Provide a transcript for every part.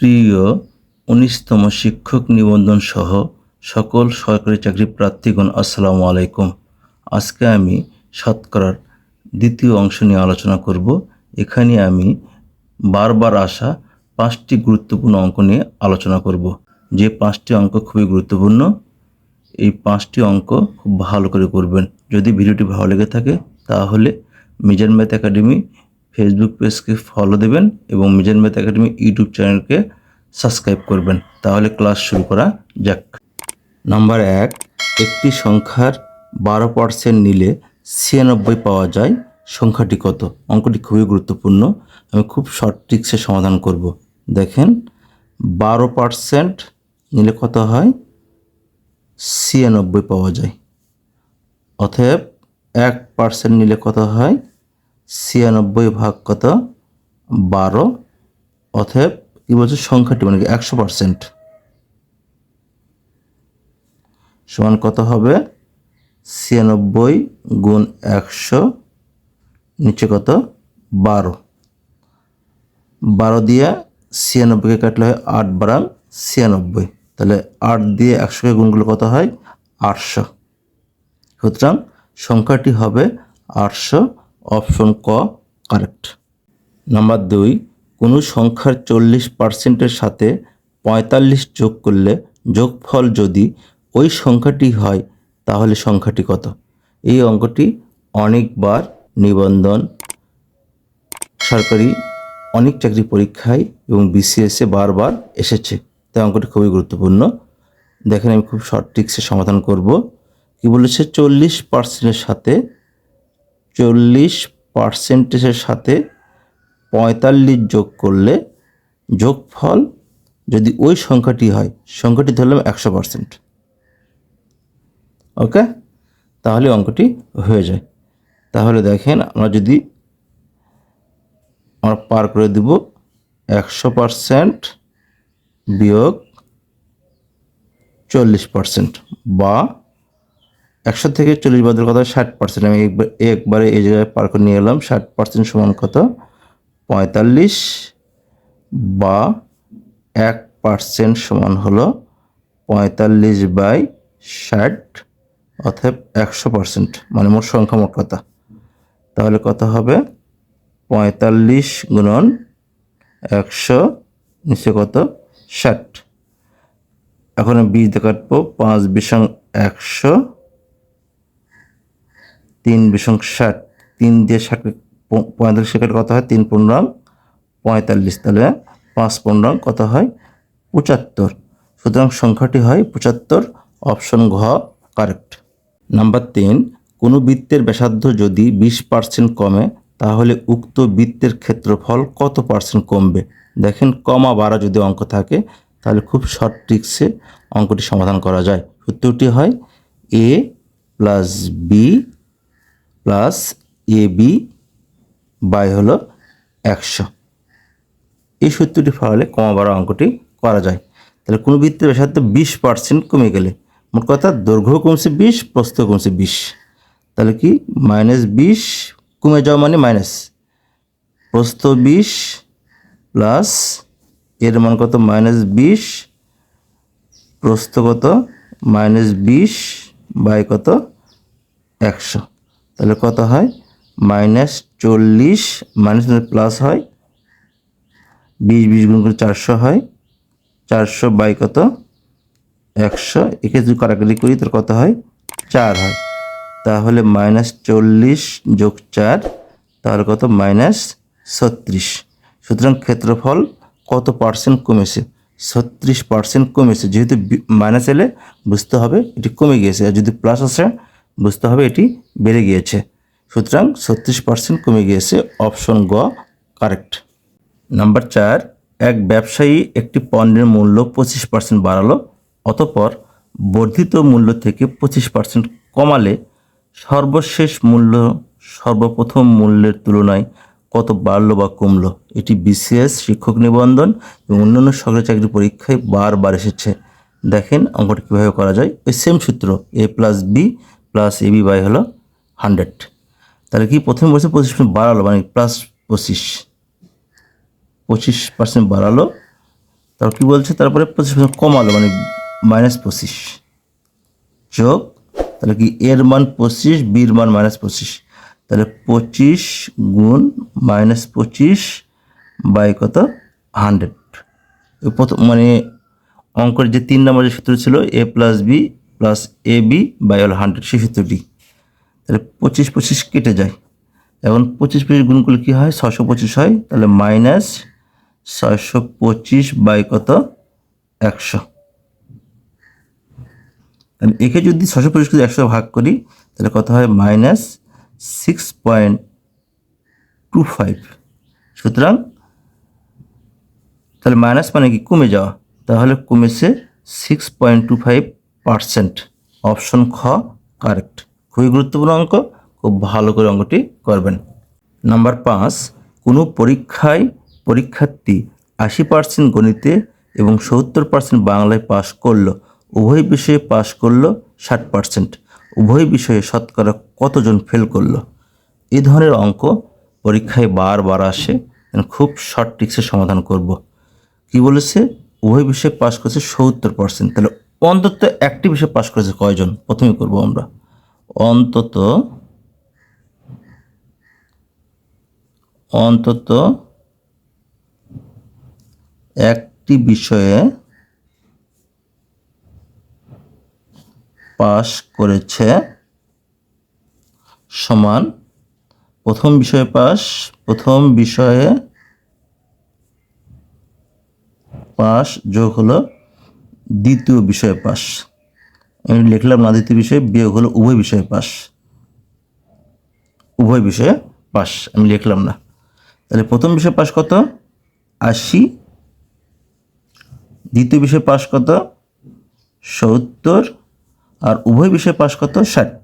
প্রিয় ১৯তম শিক্ষক নিবন্ধন সহ সকল সরকারি চাকরি প্রার্থীগণ আসসালামু আলাইকুম। আজকে আমি শতকরার দ্বিতীয় অংশ নিয়ে আলোচনা করব। এখানে আমি বারবার আসা 5টি গুরুত্বপূর্ণ অঙ্ক নিয়ে আলোচনা করব। যে 5টি অঙ্ক খুবই গুরুত্বপূর্ণ, এই 5টি অঙ্ক খুব ভালো করে করবেন। যদি ভিডিওটি ভালো লেগে থাকে তাহলে মিজান ম্যাথ একাডেমি ফেসবুক পেজকে ফলো দেবেন এবং মিজান ম্যাথ একাডেমি ইউটিউব চ্যানেলকে সাবস্ক্রাইব করবেন। তাহলে ক্লাস শুরু করা যাক। নাম্বার 1, একটি সংখ্যার 12% নিলে 96 পাওয়া যায়, সংখ্যাটি কত? অঙ্কটি খুবই গুরুত্বপূর্ণ। আমি খুব শর্ট ট্রিক্সে সমাধান করব। দেখেন, 12% নিলে কত হয়? 96 পাওয়া যায়। অতএব 1% নিলে কত হয়? 96 ভাগ কত? 12। অতএব কি বলছে? সংখ্যাটি মানে 100% সমান কত হবে? 96 গুণ 100, নিচে কত? 12। 12 দিয়ে 96কে কাটলে হয় 8 বারাং 96। তাহলে 8 দিয়ে 100কে গুণ করলে কত হয়? 800। সুতরাং সংখ্যাটি হবে 800, অপশন ক কারেক্ট। নাম্বার 2, কোনো সংখ্যার 40%-এর সাথে 45 যোগ করলে যোগফল যদি ওই সংখ্যাটি হয় তাহলে সংখ্যাটি কত? এই অঙ্কটি অনেকবার নিবন্ধন, সরকারি অনেক চাকরি পরীক্ষায় এবং বিসিএসে বারবার এসেছে, তাই অঙ্কটি খুবই গুরুত্বপূর্ণ। দেখেন, আমি খুব শর্ট ট্রিক্সে সমাধান করব। কি বলেছে? 40%-এর সাথে 40%-এর সাথে 45 যোগ করলে যোগফল যদি ওই সংখ্যাটি হয়, সংখ্যাটি ধরলাম 100%। ওকে, তাহলে অঙ্কটি হয়ে যায়। তাহলে দেখেন, আমরা পার করে দেব 100% বিয়োগ 40%, বা 100 থেকে 40 বাদের কথা 60%। আমি একবারে এই জায়গায় পার করে নিয়ে এলাম। 60% সমান কত? 45, বা 1% সমান হলো 45/60, অর্থাৎ 100%, মানে মোট সংখ্যা, মোট কথা। তাহলে কত হবে? 45 গুণন 100, নিচে কত? 60। এখন 20 দিয়ে কাটবো। 5 বিশং 100, 3 বিশং 60। 3 দিয়ে 60 45 কাটলে কত হয়? 3 পূর্ণাং 45। তাহলে 5 পূর্ণাং কত হয়? 75। সুতরাং সংখ্যাটি হয় 75, অপশন ঘ কারেক্ট। নাম্বার 3, কোনো বৃত্তের ব্যাসার্ধ যদি 20% কমে তাহলে উক্ত বৃত্তের ক্ষেত্রফল কত পার্সেন্ট কমবে? দেখেন, কমা বাড়া যদি অঙ্ক থাকে তাহলে খুব শর্ট ট্রিক্সে অঙ্কটি সমাধান করা যায়। সূত্রটি হয় a plus B plus A B by হলো 100। এই সূত্রটি ফলালে কমা বাড়া অঙ্কটি করা যায়। তাহলে কোনো বৃত্তের ব্যাসার্ধ 20% কমে গেলে, মোট কথা দৈর্ঘ্য কমছে 20, প্রস্থ কমছে 20। তাহলে কি? -20 কমে যাওয়া মানে মাইনাস, প্রস্থ 20 প্লাস এর মান কত? -20, প্রস্থ কত? -20 বাই কত? 100। তাহলে কত হয়? -40, মাইনাস প্লাস হয়, 20 গুণ করে 400 হয়, 400 বাই কত? 100। একে যদি কাটাকাটি করি তাহলে কত হয়? 4 হয়। তাহলে -40 যোগ 4, তাহলে কত? -36। সুতরাং ক্ষেত্রফল কত পার্সেন্ট কমেছে? 36% কমেছে। যেহেতু মাইনাস এলে বুঝতে হবে এটি কমে গিয়েছে, আর যদি প্লাস আসে বুঝতে হবে এটি বেড়ে গিয়েছে। সুতরাং 36% কমে গিয়েছে, অপশন গ কারেক্ট। নাম্বার 4, এক ব্যবসায়ী একটি পণ্যের মূল্য 25% বাড়ালো, অতঃপর বর্ধিত মূল্য থেকে 25% কমালে সর্বশেষ মূল্য সর্বপ্রথম মূল্যের তুলনায় কত বাড়লো বা কমলো? এটি বিসিএস, শিক্ষক নিবন্ধন এবং অন্যান্য সরকারি চাকরি পরীক্ষায় বারবার এসেছে। দেখেন অঙ্কটি কীভাবে করা যায়। ওই সেম সূত্র, a plus B plus A B by হলো 100। তাহলে কি? প্রথমে বলছে 25% বাড়ালো, মানে +25% বাড়ালো, তারপর কী বলছে, তারপরে 25% কমালো মানে -25 যোগ, তাহলে কি এর মান 25, বির মান -25, তাহলে 25 গুণ -25 বাই কত 100। প্রথম মানে অঙ্কের যে 3 নম্বরের সূত্র ছিল a+b+ab বাই 100, সেই সূত্রটি। তাহলে 25 25 কেটে যায়, এখন 25 25 গুণ করলে কী হয়, 625 হয়, তাহলে -625 বাই কত 100। তাহলে একে যদি 625 100 ভাগ করি তাহলে কত হয়, -6.25। সুতরাং তাহলে মাইনাস মানে কি, কমে যাওয়া, তাহলে কমেছে 6.25%। অপশন খ কারেক্ট। খুবই গুরুত্বপূর্ণ অঙ্ক, খুব ভালো করে অঙ্কটি করবেন। নাম্বার 5, কোনো পরীক্ষায় পরীক্ষার্থী 80% গণিতে এবং 70% বাংলায় পাশ করলো, উভয় বিষয়ে পাশ করলো 60%, উভয় বিষয়ে শতকরা কতজন ফেল করলো? এই ধরনের অঙ্ক পরীক্ষায় বারবার আসে, খুব শর্ট ট্রিক্সে সমাধান করব। কি বলেছে, উভয় বিষয়ে পাশ করেছে 70%, তাহলে অন্তত একটি বিষয়ে পাশ করেছে কয়জন, প্রথমে করব আমরা। অন্তত একটি বিষয়ে পাশ করেছে সমান প্রথম বিষয়ে পাশ যোগ হলো দ্বিতীয় বিষয়ে পাশ। আমি লিখলাম না দ্বিতীয় বিষয়ে, বিয়োগ হলো উভয় বিষয়ে পাশ, আমি লিখলাম না। তাহলে প্রথম বিষয়ে পাশ কত, 80, দ্বিতীয় বিষয়ে পাশ কত, 70, আর উভয় বিষয়ে পাশ কত, 60।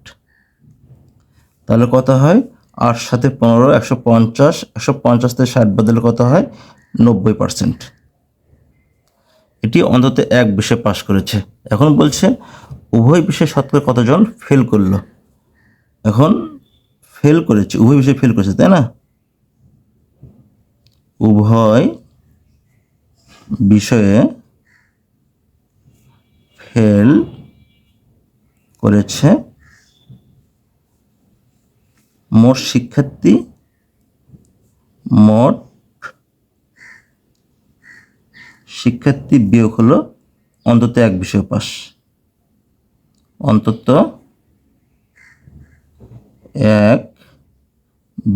তাহলে কত হয়, 8 সাথে 15, 150, 150 থেকে 60 বদলে কত হয়, 90%। এটি অন্তত এক বিষয়ে পাশ করেছে। এখন বলছে উভয় বিষয়ে শতকরা কতজন ফেল করলো। এখন ফেল করেছে, উভয় বিষয়ে ফেল করেছে, তাই না? উভয় বিষয়ে ফেল করেছে মোট শিক্ষার্থী বিয়োগ হলো অন্তত এক বিষয়ে পাস, অন্তত এক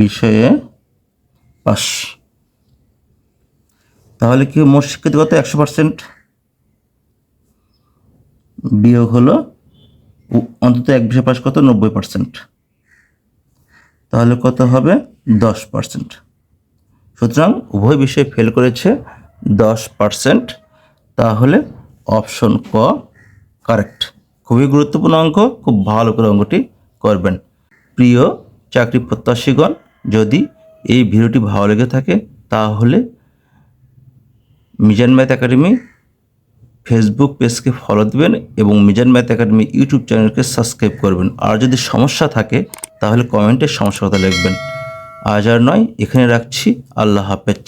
বিষয়ে পাস। তাহলে কি মোট শিক্ষার্থী কত, 100%, বিয়োগ হলো অন্তত এক বিষয়ে পাস কত, 90%, তাহলে কত হবে, 10%। সুতরাং উভয় বিষয়ে ফেল করেছে 10%, তাহলে অপশন ক কারেক্ট। খুবই গুরুত্বপূর্ণ অঙ্ক, খুব ভালো করে অঙ্কটি করবেন। প্রিয় চাকরি প্রত্যাশীগণ, যদি এই ভিডিওটি ভালো লেগে থাকে তাহলে মিজান ম্যাথ একাডেমি ফেসবুক পেজকে ফলো দেবেন এবং মিজান ম্যাথ একাডেমি ইউটিউব চ্যানেলকে সাবস্ক্রাইব করবেন। আর যদি সমস্যা থাকে তাহলে কমেন্টে সমস্যার কথা লিখবেন। আজ আর নয়, এখানে রাখছি। আল্লাহ হাফেজ।